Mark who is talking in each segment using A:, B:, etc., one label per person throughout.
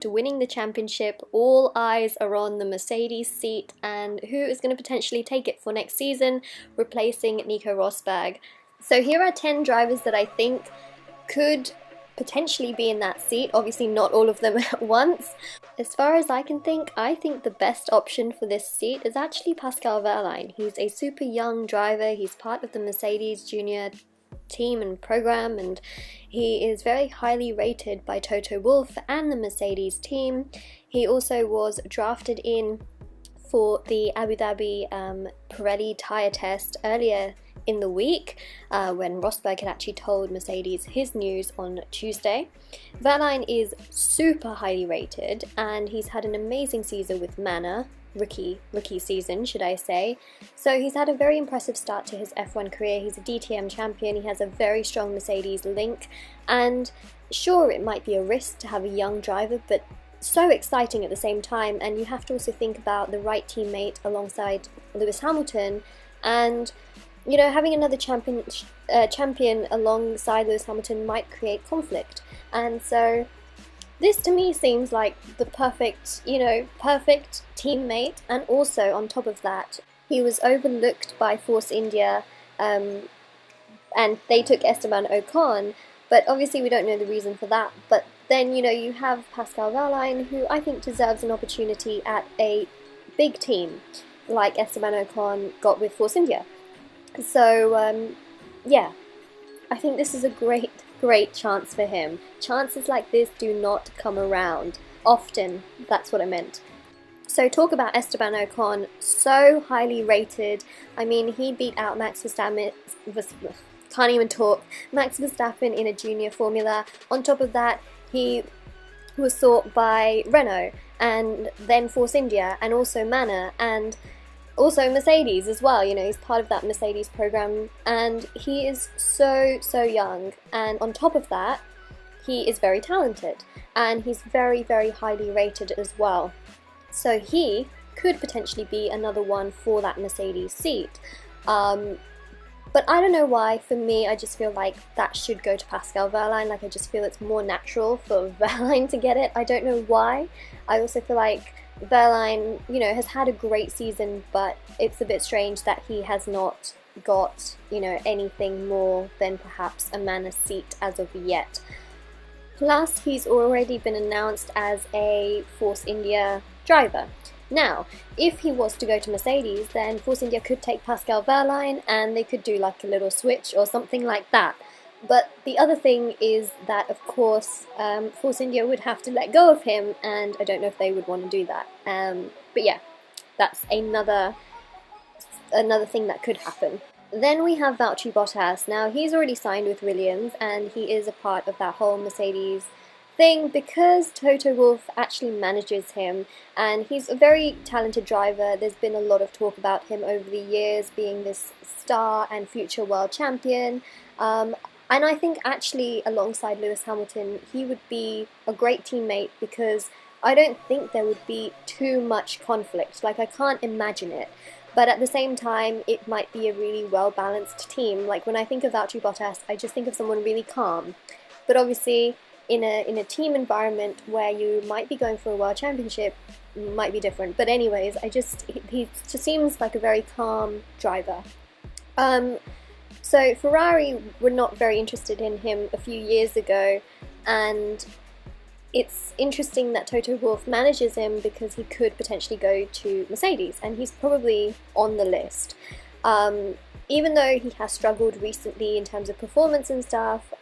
A: To winning the championship, all eyes are on the Mercedes seat and who is going to potentially take it for next season, replacing Nico Rosberg. So here are 10 drivers that I think could potentially be in that seat, obviously not all of them at once. As far as I think the best option for this seat is actually Pascal Wehrlein. He's a super young driver, he's part of the Mercedes Junior team and program, and he is very highly rated by Toto Wolff and the Mercedes team. He also was drafted in for the Abu Dhabi Pirelli tyre test earlier in the week when Rosberg had actually told Mercedes his news on Tuesday. Wehrlein is super highly rated and he's had an amazing season with Manor, rookie season should I say. So he's had a very impressive start to his F1 career. He's a DTM champion, he has a very strong Mercedes link, and sure, it might be a risk to have a young driver, but so exciting at the same time. And you have to also think about the right teammate alongside Lewis Hamilton, and you know, having another champion alongside Lewis Hamilton might create conflict. And so this to me seems like the perfect teammate. And also on top of that, he was overlooked by Force India and they took Esteban Ocon, but obviously we don't know the reason for that. But then, you know, you have Pascal Wehrlein, who I think deserves an opportunity at a big team like Esteban Ocon got with Force India. So, yeah, I think this is a great chance for him. Chances like this do not come around often, that's what I meant. So talk about Esteban Ocon, so highly rated. I mean, he beat out Max Verstappen, Max Verstappen in a junior formula. On top of that, he was sought by Renault and then Force India and also Manor and also Mercedes as well. You know, he's part of that Mercedes program and he is so young, and on top of that he is very talented and he's very highly rated as well. So he could potentially be another one for that Mercedes seat. But I don't know why, for me I just feel like that should go to Pascal Wehrlein. Like, I just feel it's more natural for Wehrlein to get it. I don't know why. I also feel like Wehrlein, you know, has had a great season, but it's a bit strange that he has not got, you know, anything more than perhaps a Manor seat as of yet. Plus, he's already been announced as a Force India driver. Now, if he was to go to Mercedes, then Force India could take Pascal Wehrlein and they could do like a little switch or something like that. But the other thing is that, of course, Force India would have to let go of him, and I don't know if they would want to do that. But yeah, that's another thing that could happen. Then we have Valtteri Bottas. Now, he's already signed with Williams, and he is a part of that whole Mercedes thing because Toto Wolff actually manages him, and he's a very talented driver. There's been a lot of talk about him over the years being this star and future world champion. And I think actually alongside Lewis Hamilton, he would be a great teammate because I don't think there would be too much conflict. Like, I can't imagine it. But at the same time, it might be a really well-balanced team. Like, when I think of Valtteri Bottas, I just think of someone really calm. But obviously, in a team environment where you might be going for a world championship, might be different. But anyways, he just seems like a very calm driver. So Ferrari were not very interested in him a few years ago, and it's interesting that Toto Wolff manages him because he could potentially go to Mercedes, and he's probably on the list. Even though he has struggled recently in terms of performance and stuff,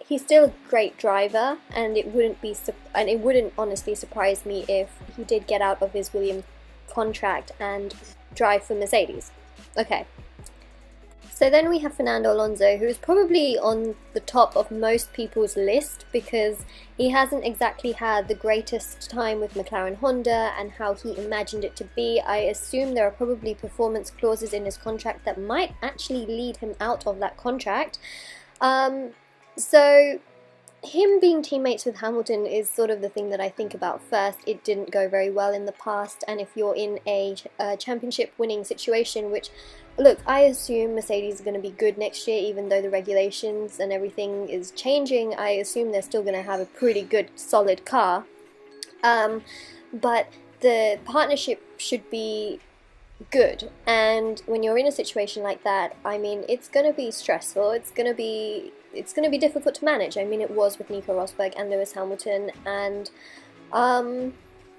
A: he's still a great driver, and it wouldn't honestly surprise me if he did get out of his Williams contract and drive for Mercedes. Okay. So then we have Fernando Alonso, who is probably on the top of most people's list because he hasn't exactly had the greatest time with McLaren Honda and how he imagined it to be. I assume there are probably performance clauses in his contract that might actually lead him out of that contract. So him being teammates with Hamilton is sort of the thing that I think about first. It didn't go very well in the past, and if you're in a championship winning situation, which, look, I assume Mercedes is going to be good next year, even though the regulations and everything is changing. I assume they're still going to have a pretty good, solid car. But the partnership should be good, and when you're in a situation like that, I mean, it's going to be stressful, it's going to be difficult to manage. I mean, it was with Nico Rosberg and Lewis Hamilton, and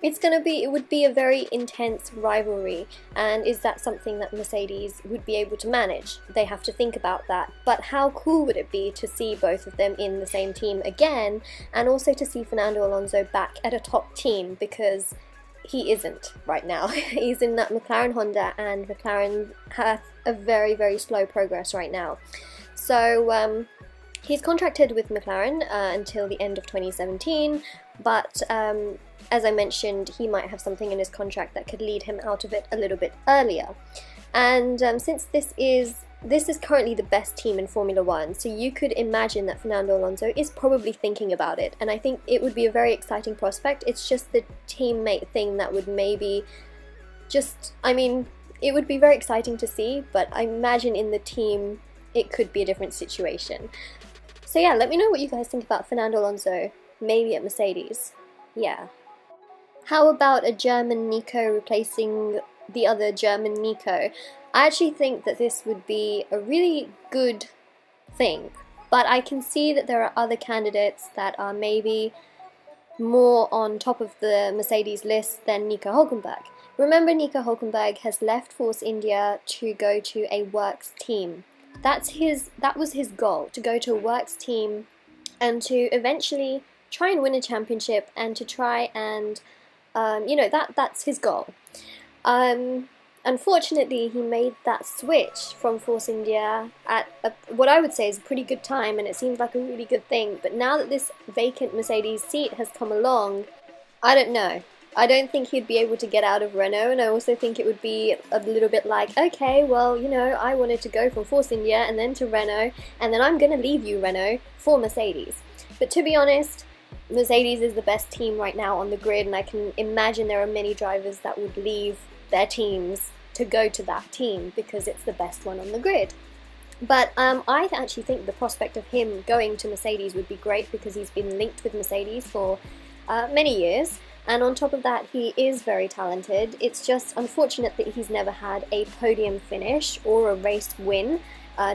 A: it would be a very intense rivalry, and is that something that Mercedes would be able to manage? They have to think about that. But how cool would it be to see both of them in the same team again, and also to see Fernando Alonso back at a top team, because he isn't right now. He's in that McLaren Honda, and McLaren have a very, very slow progress right now. So he's contracted with McLaren until the end of 2017, but as I mentioned, he might have something in his contract that could lead him out of it a little bit earlier. And since this is currently the best team in Formula One, so you could imagine that Fernando Alonso is probably thinking about it, and I think it would be a very exciting prospect. It's just the teammate thing that would maybe I mean, it would be very exciting to see, but I imagine in the team it could be a different situation. So yeah, let me know what you guys think about Fernando Alonso, maybe at Mercedes. Yeah. How about a German Nico replacing the other German Nico? I actually think that this would be a really good thing, but I can see that there are other candidates that are maybe more on top of the Mercedes list than Nico Hülkenberg. Remember, Nico Hülkenberg has left Force India to go to a works team. That was his goal, to go to a works team and to eventually try and win a championship, and to try and that's his goal. Unfortunately, he made that switch from Force India at what I would say is a pretty good time, and it seems like a really good thing. But now that this vacant Mercedes seat has come along, I don't know. I don't think he'd be able to get out of Renault, and I also think it would be a little bit like, okay, well, I wanted to go from Force India and then to Renault, and then I'm going to leave you, Renault, for Mercedes. But to be honest, Mercedes is the best team right now on the grid, and I can imagine there are many drivers that would leave their teams to go to that team because it's the best one on the grid. But I actually think the prospect of him going to Mercedes would be great, because he's been linked with Mercedes for many years, and on top of that, he is very talented. It's just unfortunate that he's never had a podium finish or a race win,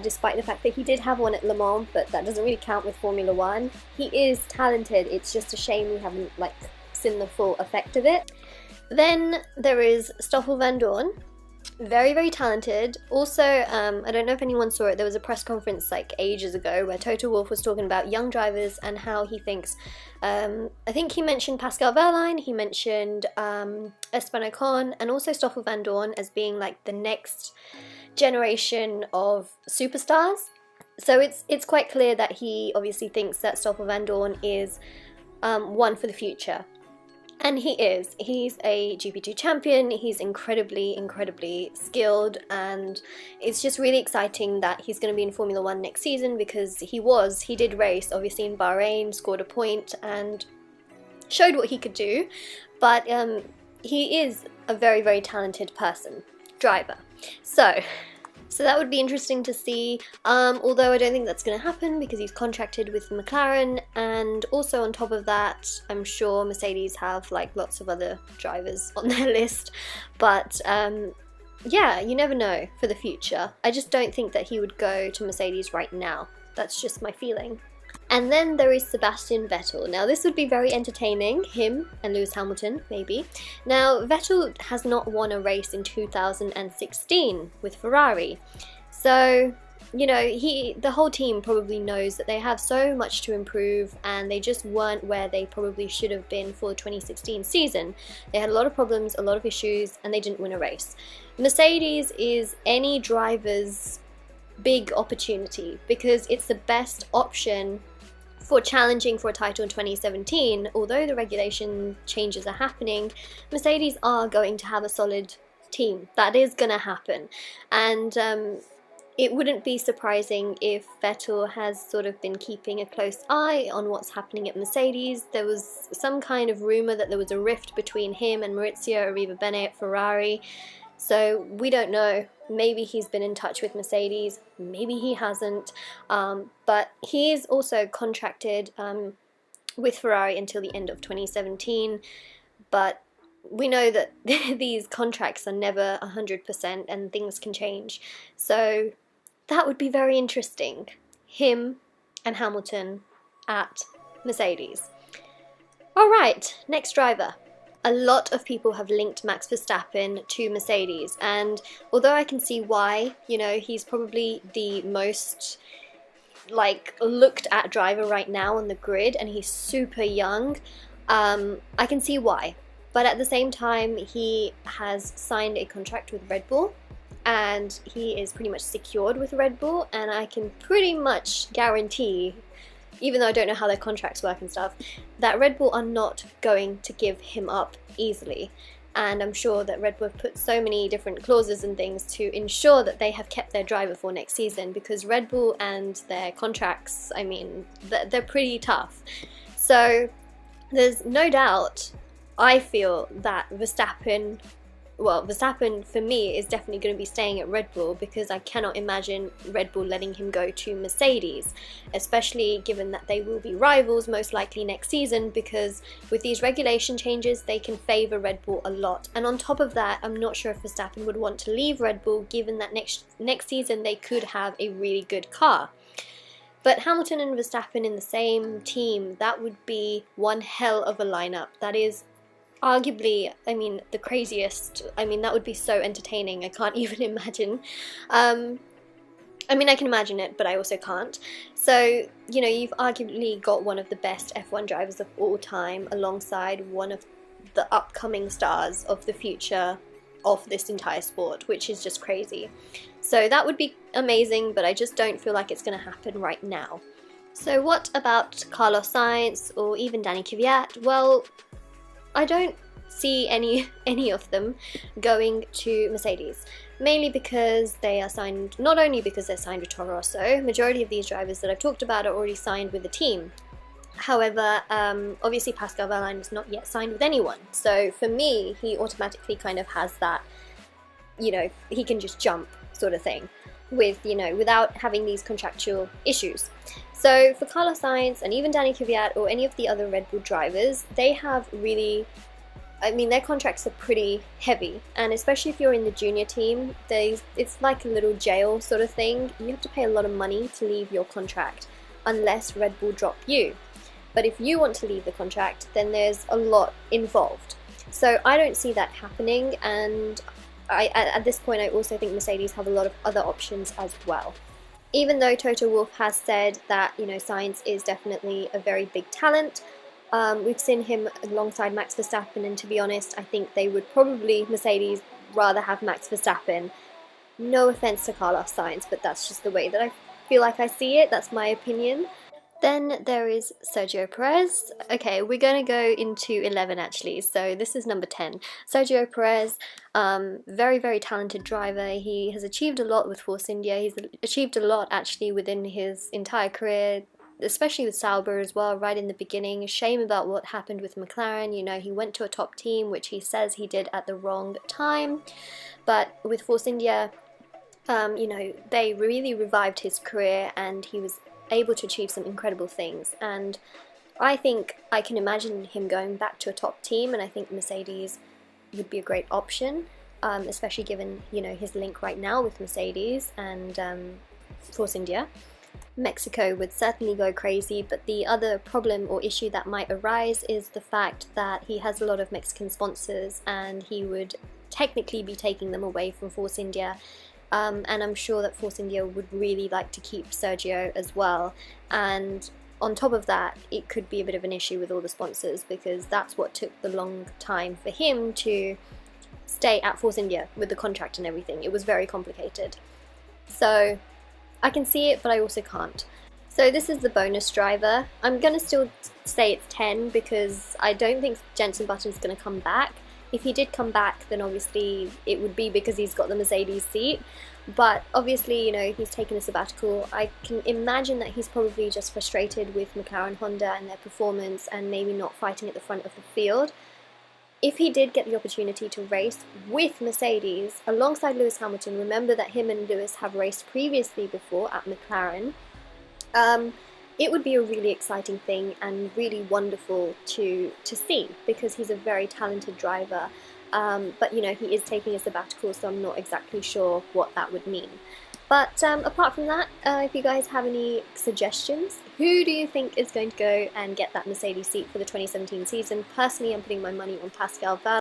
A: despite the fact that he did have one at Le Mans, but that doesn't really count with Formula One. He is talented, it's just a shame we haven't seen the full effect of it. Then there is Stoffel Vandoorne. Very, very talented. Also, I don't know if anyone saw it, there was a press conference ages ago where Toto Wolff was talking about young drivers and how he thinks, I think he mentioned Pascal Wehrlein, he mentioned Esteban Ocon, and also Stoffel Vandoorne as being the next generation of superstars. So it's quite clear that he obviously thinks that Stoffel Vandoorne is one for the future. And he is. He's a GP2 champion, he's incredibly, incredibly skilled, and it's just really exciting that he's going to be in Formula One next season, because he did race, obviously, in Bahrain, scored a point, and showed what he could do, but he is a very, very talented driver. So that would be interesting to see, although I don't think that's going to happen because he's contracted with McLaren, and also on top of that, I'm sure Mercedes have lots of other drivers on their list, but yeah, you never know for the future. I just don't think that he would go to Mercedes right now. That's just my feeling. And then there is Sebastian Vettel. Now this would be very entertaining, him and Lewis Hamilton, maybe. Now Vettel has not won a race in 2016 with Ferrari. So, the whole team probably knows that they have so much to improve, and they just weren't where they probably should have been for the 2016 season. They had a lot of problems, a lot of issues, and they didn't win a race. Mercedes is any driver's big opportunity, because it's the best option for challenging for a title in 2017. Although the regulation changes are happening, Mercedes are going to have a solid team. That is going to happen, and it wouldn't be surprising if Vettel has sort of been keeping a close eye on what's happening at Mercedes. There was some kind of rumour that there was a rift between him and Maurizio Arrivabene at Ferrari, so we don't know. Maybe he's been in touch with Mercedes, maybe he hasn't, but he is also contracted with Ferrari until the end of 2017. but we know that these contracts are never 100% and things can change. So that would be very interesting. Him and Hamilton at Mercedes. Alright, next driver. A lot of people have linked Max Verstappen to Mercedes, and although I can see why, you know, he's probably the most looked at driver right now on the grid, and he's super young, I can see why. But at the same time, he has signed a contract with Red Bull, and he is pretty much secured with Red Bull, and I can pretty much guarantee, even though I don't know how their contracts work and stuff, that Red Bull are not going to give him up easily. And I'm sure that Red Bull have put so many different clauses and things to ensure that they have kept their driver for next season, because Red Bull and their contracts, I mean, they're pretty tough. So there's no doubt, I feel that Verstappen for me is definitely going to be staying at Red Bull, because I cannot imagine Red Bull letting him go to Mercedes, especially given that they will be rivals most likely next season, because with these regulation changes they can favour Red Bull a lot. And on top of that, I'm not sure if Verstappen would want to leave Red Bull, given that next season they could have a really good car. But Hamilton and Verstappen in the same team, that would be one hell of a lineup. That is arguably, I mean, the craziest. I mean, that would be so entertaining. I can't even imagine. I mean, I can imagine it, but I also can't. So, you know, you've arguably got one of the best F1 drivers of all time alongside one of the upcoming stars of the future of this entire sport, which is just crazy. So that would be amazing, but I just don't feel like it's going to happen right now. So what about Carlos Sainz or even Danny Kvyat? Well, I don't see any of them going to Mercedes, mainly because they are signed, not only because they're signed with Toro Rosso. Majority of these drivers that I've talked about are already signed with the team. However, obviously Pascal Wehrlein is not yet signed with anyone, so for me he automatically kind of has that, you know, he can just jump sort of thing with, you know, without having these contractual issues. So for Carlos Sainz and even Danny Kvyat or any of the other Red Bull drivers, they have really, I mean, their contracts are pretty heavy, and especially if you're in the junior team, it's like a little jail sort of thing. You have to pay a lot of money to leave your contract unless Red Bull drop you. But if you want to leave the contract, then there's a lot involved. So I don't see that happening, and at this point I also think Mercedes have a lot of other options as well. Even though Toto Wolff has said that, you know, Sainz is definitely a very big talent, we've seen him alongside Max Verstappen, and to be honest, I think they would probably, Mercedes, rather have Max Verstappen. No offense to Carlos Sainz, but that's just the way that I feel like I see it. That's my opinion. Then there is Sergio Perez. Okay, we're going to go into 11 actually, so this is number 10. Sergio Perez, very, very talented driver. He has achieved a lot with Force India. He's achieved a lot actually within his entire career, especially with Sauber as well, right in the beginning. Shame about what happened with McLaren. You know, he went to a top team, which he says he did at the wrong time. But with Force India, you know, they really revived his career, and he was able to achieve some incredible things. And I think I can imagine him going back to a top team, and I think Mercedes would be a great option, especially given, you know, his link right now with Mercedes and Force India. Mexico would certainly go crazy, but the other problem or issue that might arise is the fact that he has a lot of Mexican sponsors, and he would technically be taking them away from Force India. And I'm sure that Force India would really like to keep Sergio as well. And on top of that, it could be a bit of an issue with all the sponsors, because that's what took the long time for him to stay at Force India with the contract and everything. It was very complicated. So I can see it, but I also can't. So this is the bonus driver. I'm going to still say it's 10 because I don't think Jenson Button's going to come back. If he did come back, then obviously it would be because he's got the Mercedes seat. But obviously, you know, he's taken a sabbatical. I can imagine that he's probably just frustrated with McLaren Honda and their performance and maybe not fighting at the front of the field. If he did get the opportunity to race with Mercedes alongside Lewis Hamilton, remember that him and Lewis have raced previously before at McLaren, it would be a really exciting thing and really wonderful to see, because he's a very talented driver. But you know, he is taking a sabbatical, so I'm not exactly sure what that would mean. But apart from that, if you guys have any suggestions, who do you think is going to go and get that Mercedes seat for the 2017 season? Personally, I'm putting my money on Pascal Wehrlein.